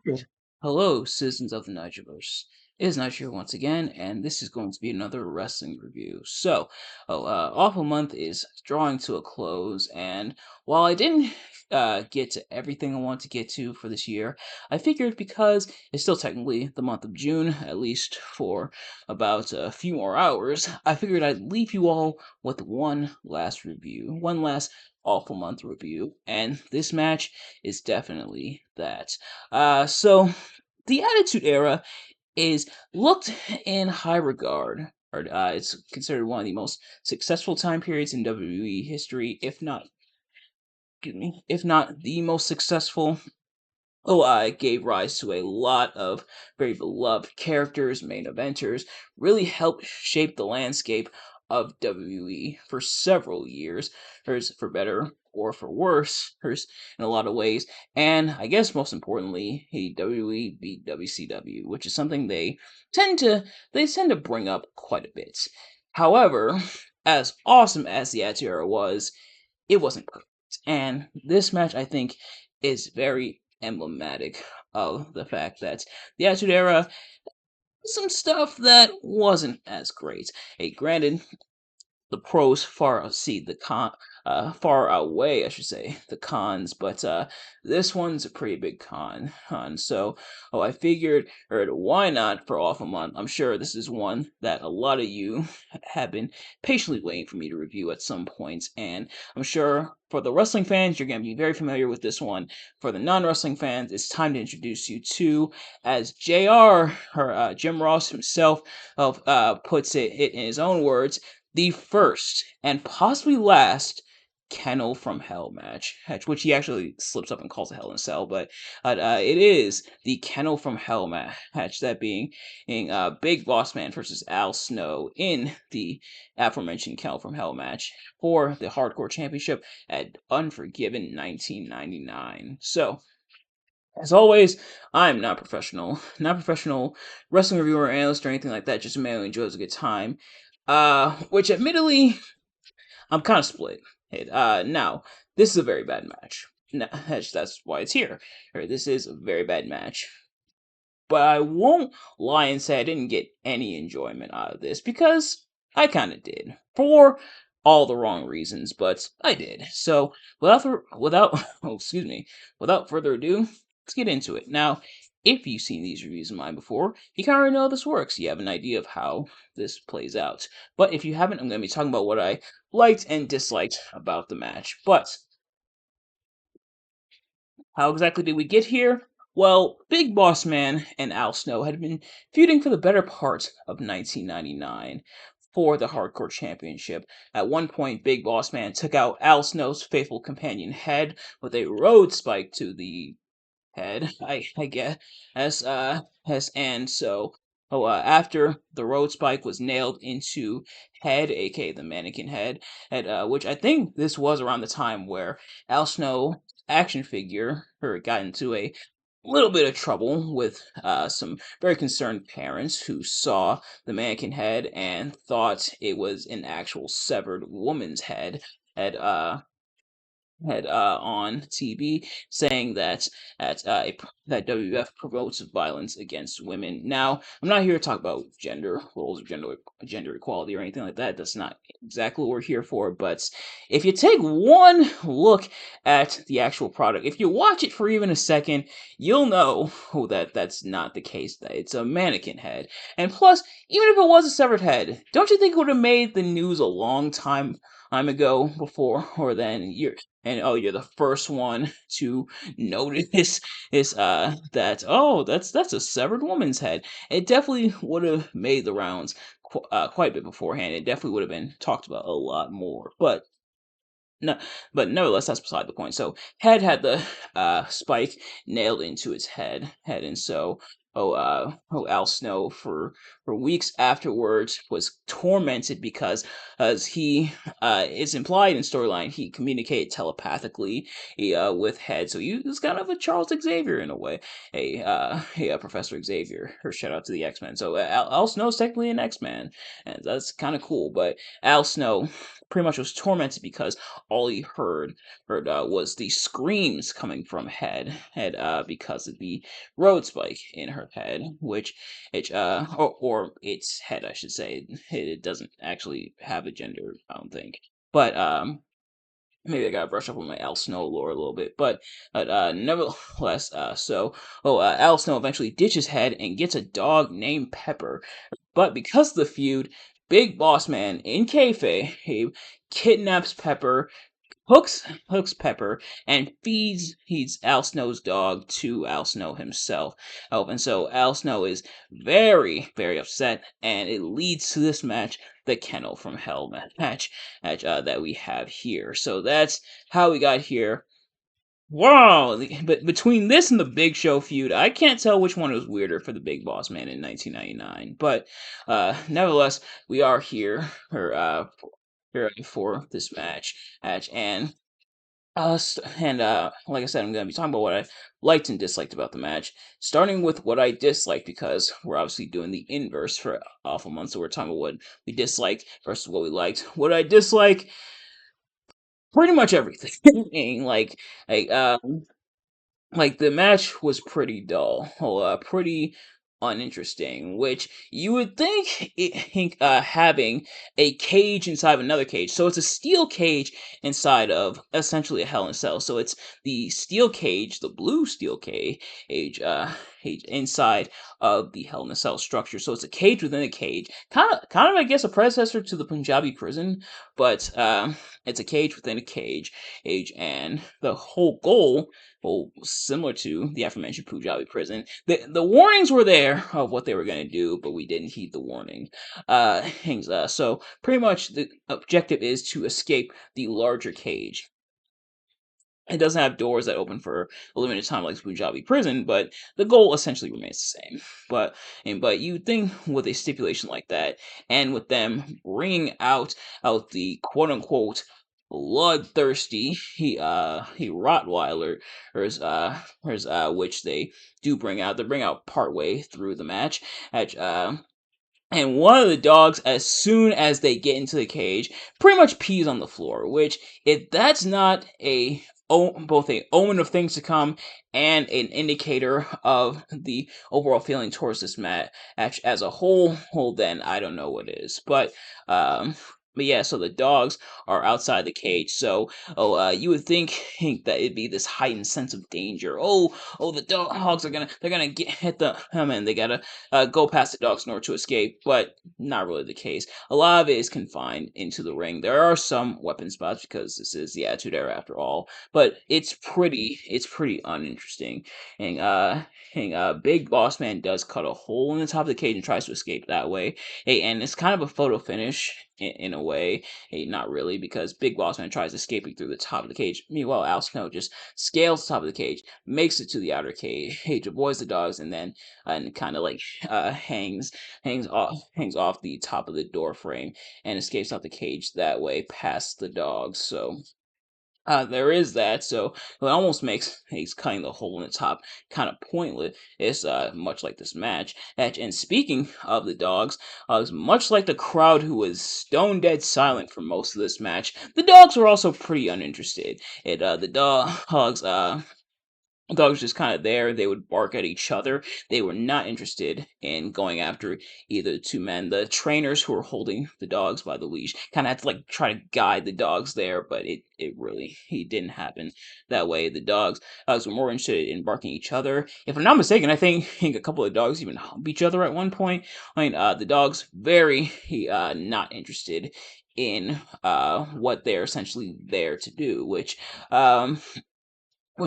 Good. Hello, citizens of the Nigelverse. It is Nigel here once again, and this is going to be another wrestling review. Awful Month is drawing to a close, and while I didn't get to everything I want to get to for this year, I figured because it's still technically the month of June, at least for about a few more hours, I figured I'd leave you all with one last review, one last Awful Month review, and this match is definitely that. So the Attitude Era is looked in high regard. Or, it's considered one of the most successful time periods in WWE history, if not, excuse me, if not the most successful. It gave rise to a lot of very beloved characters, main eventers, really helped shape the landscape of WWE for several years, hers for better or for worse, hers in a lot of ways. And I guess most importantly, WWE beat WCW, which is something they tend to bring up quite a bit. However, as awesome as the Attitude Era was, it wasn't perfect. And this match, I think, is very emblematic of the fact that the Attitude Era, some stuff that wasn't as great. Hey, granted, the pros far outweigh, I should say, the cons. But this one's a pretty big con. So, I figured, or why not for off a month? I'm sure this is one that a lot of you have been patiently waiting for me to review at some point, and I'm sure for the wrestling fans, you're going to be very familiar with this one. For the non-wrestling fans, it's time to introduce you to, as JR, or Jim Ross himself, puts it in his own words, the first and possibly last Kennel from Hell match, which he actually slips up and calls a Hell in a Cell, but it is the Kennel from Hell match, that being Big Boss Man versus Al Snow in the aforementioned Kennel from Hell match for the Hardcore Championship at Unforgiven 1999. So, as always, I'm not professional wrestling reviewer or analyst or anything like that, just a man who enjoys a good time. Which admittedly, I'm kind of split. Now, this is a very bad match. That's why it's here. This is a very bad match. But I won't lie and say I didn't get any enjoyment out of this, because I kind of did. For all the wrong reasons, but I did. So, oh, excuse me, without further ado, let's get into it. Now, if you've seen these reviews of mine before, you kind of already know how this works. You have an idea of how this plays out. But if you haven't, I'm going to be talking about what I liked and disliked about the match. But how exactly did we get here? Well, Big Boss Man and Al Snow had been feuding for the better part of 1999 for the Hardcore Championship. At one point, Big Boss Man took out Al Snow's faithful companion Head with a road spike to the head, I guess, and so. After the road spike was nailed into Head, aka the mannequin head, which I think this was around the time where Al Snow action figure got into a little bit of trouble with some very concerned parents who saw the mannequin head and thought it was an actual severed woman's head on TV, saying that WWF promotes violence against women. Now, I'm not here to talk about gender roles or gender equality or anything like that. That's not exactly what we're here for. But if you take one look at the actual product, if you watch it for even a second, you'll know that that's not the case. That it's a mannequin head. And plus, even if it was a severed head, don't you think it would have made the news a long time ago before or then you're the first one to notice is that's a severed woman's head. It definitely would have made the rounds quite a bit beforehand. It definitely would have been talked about a lot more. No, but nevertheless, that's beside the point. So Head had the spike nailed into its head, and so Al Snow for weeks afterwards was tormented because as he it's implied in storyline he communicated telepathically with Head, so he was kind of a Charles Xavier in a way, a Professor Xavier. Or shout out to the X-Men. So Al Snow's technically an X-Man, and that's kind of cool. But Al Snow pretty much was tormented because all he heard was the screams coming from Head because of the road spike in her head, or its head, I should say. It doesn't actually have a gender, I don't think. But maybe I gotta brush up on my Al Snow lore a little bit. But nevertheless, Al Snow eventually ditches Head and gets a dog named Pepper. But because of the feud, Big Boss Man in kayfabe kidnaps Pepper, hooks Pepper, and feeds Al Snow's dog to Al Snow himself. Oh, and so Al Snow is very, very upset, and it leads to this match, the Kennel from Hell match that we have here. So that's how we got here. Wow, but between this and the Big Show feud, I can't tell which one was weirder for the Big Boss Man in 1999. But nevertheless, we are for this match, and like I said, I'm going to be talking about what I liked and disliked about the match. Starting with what I disliked, because we're obviously doing the inverse for Awful Month, so we're talking about what we disliked versus what we liked. What I dislike, pretty much everything. like, the match was pretty dull, pretty uninteresting. Which you would having a cage inside of another cage. So it's a steel cage inside of essentially a Hell in a Cell. So it's the steel cage, the blue steel cage inside of the Hell in a Cell structure. So it's a cage within a cage, kind of, I guess, a predecessor to the Punjabi prison, but it's a cage within a cage, and the whole goal, well, similar to the aforementioned Punjabi prison. The warnings were there of what they were going to do, but we didn't heed the warning. So pretty much the objective is to escape the larger cage. It doesn't have doors that open for a limited time like Punjabi prison, but the goal essentially remains the same. But you think with a stipulation like that, and with them bringing out the quote unquote bloodthirsty he Rottweiler, which they bring out partway through the match. And one of the dogs, as soon as they get into the cage, pretty much pees on the floor. Which, if that's not both a omen of things to come and an indicator of the overall feeling towards this match as a whole, then I don't know what is. But yeah, so the dogs are outside the cage. So, you would think that it'd be this heightened sense of danger. The dogs they're gonna get hit the and they gotta go past the dogs in order to escape, but not really the case. A lot of it is confined into the ring. There are some weapon spots because this is the Attitude Era after all, but it's pretty uninteresting. Big Boss Man does cut a hole in the top of the cage and tries to escape that way. And it's kind of a photo finish in a way. Not really, because Big Boss Man tries escaping through the top of the cage. Meanwhile, Al Snow just scales the top of the cage, makes it to the outer cage, avoids the dogs, and kind of like hangs off the top of the door frame and escapes out the cage that way past the dogs. So there is that. So it almost makes he's cutting the hole in the top kind of pointless. It's much like this match. And speaking of the dogs, it's much like the crowd who was stone dead silent for most of this match. The dogs were also pretty uninterested. The dogs just kind of there. They would bark at each other. They were not interested in going after either two men. The trainers who were holding the dogs by the leash kind of had to like try to guide the dogs there, but it really it didn't happen that way. The dogs were more interested in barking at each other. If I'm not mistaken, I think a couple of dogs even hump each other at one point. The dogs very not interested in what they're essentially there to do, which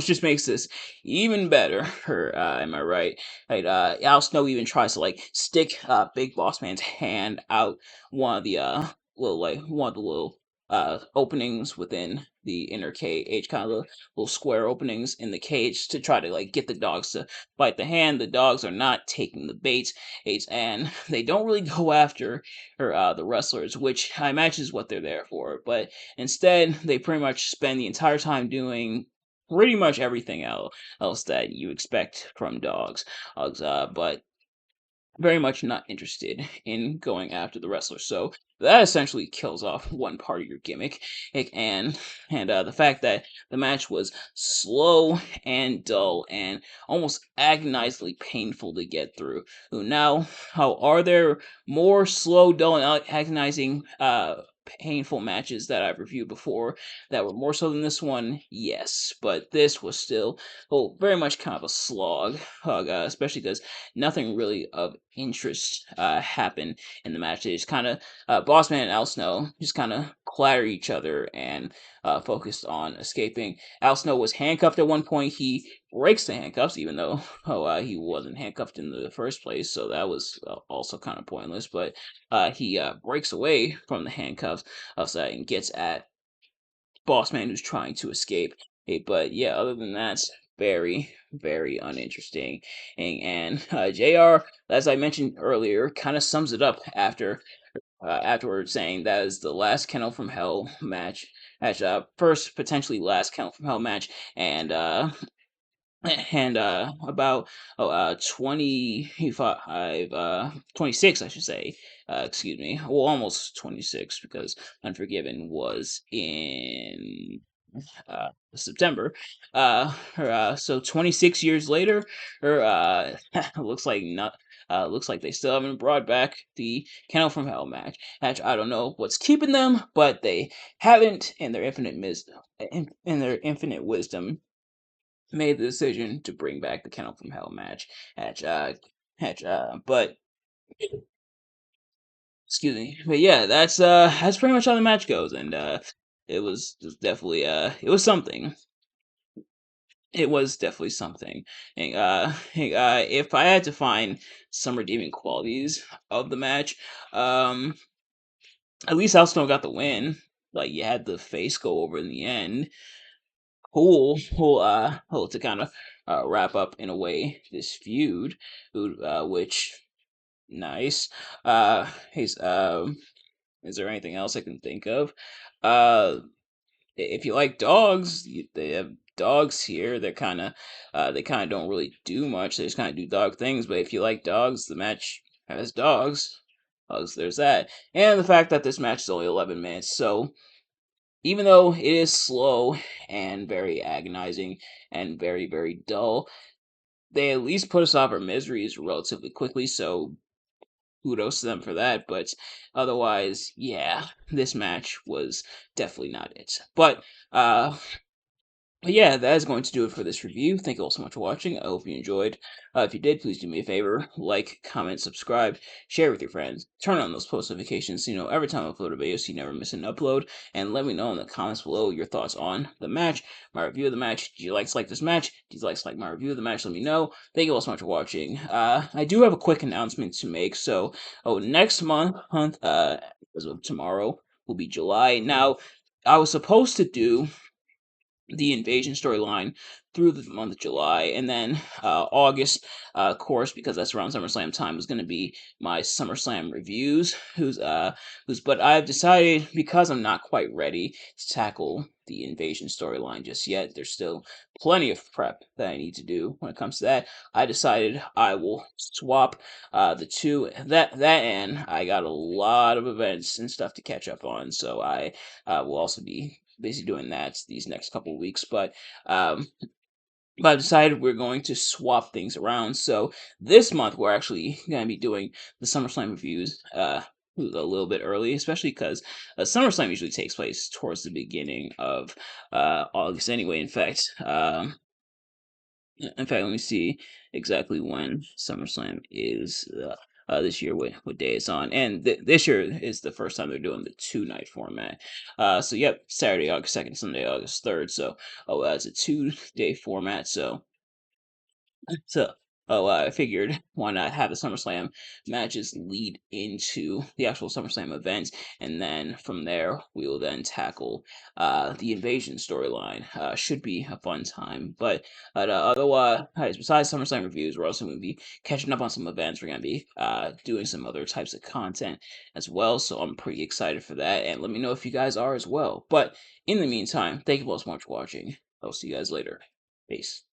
just makes this even better. Am I right? Al Snow even tries to like stick Big Boss Man's hand out one of the little openings within the inner cage, kind of little square openings in the cage to try to like get the dogs to bite the hand. The dogs are not taking the baits, and they don't really go after the wrestlers, which I imagine is what they're there for. But instead, they pretty much spend the entire time doing pretty much everything else that you expect from dogs. But very much not interested in going after the wrestler. So that essentially kills off one part of your gimmick. And the fact that the match was slow and dull and almost agonizingly painful to get through. Now, how are there more slow, dull, and agonizing painful matches that I've reviewed before that were more so than this one? Yes, but this was still very much kind of a slog, especially because nothing really of interest happened in the match. They just kind of Bossman and Al Snow just kind of clatter each other and focused on escaping. Al Snow was handcuffed at one point. He breaks the handcuffs, even though he wasn't handcuffed in the first place, so that was also kind of pointless. But he breaks away from the handcuffs and gets at boss man who's trying to escape. But yeah, other than that, very, very uninteresting. And JR, as I mentioned earlier, kind of sums it up afterwards, saying that is the last Kennel from Hell match. First potentially last Kennel from Hell match, and about 25 26, I should say, excuse me, well, almost 26, because Unforgiven was in September. So 26 years later, or looks like not. Looks like they still haven't brought back the Kennel from Hell match. I don't know what's keeping them, but they haven't, in their in their infinite wisdom, made the decision to bring back the Kennel from Hell match. At, but excuse me, but yeah, that's pretty much how the match goes, and it was definitely it was something. It was definitely something. If I had to find some redeeming qualities of the match, at least Al Snow got the win. Like you had the face go over in the end. Cool to kind of wrap up in a way this feud, which nice. He's Is there anything else I can think of? Uh, if you like dogs, they have dogs here. They kind of don't really do much. They just kind of do dog things. But if you like dogs, the match has dogs. So there's that, and the fact that this match is only 11 minutes. So even though it is slow and very agonizing and very, very dull, they at least put us off our miseries relatively quickly. So kudos to them for that. But otherwise, yeah, this match was definitely not it. But yeah, that is going to do it for this review. Thank you all so much for watching. I hope you enjoyed. If you did, please do me a favor. Like, comment, subscribe, share with your friends. Turn on those post notifications so you know every time I upload a video so you never miss an upload. And let me know in the comments below your thoughts on the match, my review of the match. Do you like this match? Do you like my review of the match? Let me know. Thank you all so much for watching. I do have a quick announcement to make. So, next month, as of tomorrow, will be July. Now, I was supposed to do the invasion storyline through the month of July, and then August, of course, because that's around SummerSlam time, is going to be my SummerSlam reviews. But I've decided, because I'm not quite ready to tackle the invasion storyline just yet. There's still plenty of prep that I need to do when it comes to that. I decided I will swap the two. That and I got a lot of events and stuff to catch up on, so I will also be busy doing that these next couple of weeks. But I decided we're going to swap things around. So this month we're actually going to be doing the SummerSlam reviews a little bit early, especially because SummerSlam usually takes place towards the beginning of August anyway. In fact, let me see exactly when SummerSlam is this year, what day it's on. And this year is the first time they're doing the 2 night format. So, yep, Saturday, August 2nd, Sunday, August 3rd. So, it's a 2 day format. So I figured why not have the SummerSlam matches lead into the actual SummerSlam events, and then from there we will then tackle the invasion storyline. Should be a fun time. But otherwise, besides SummerSlam reviews, we're also going to be catching up on some events. We're going to be doing some other types of content as well. So I'm pretty excited for that. And let me know if you guys are as well. But in the meantime, thank you all so much for watching. I'll see you guys later. Peace.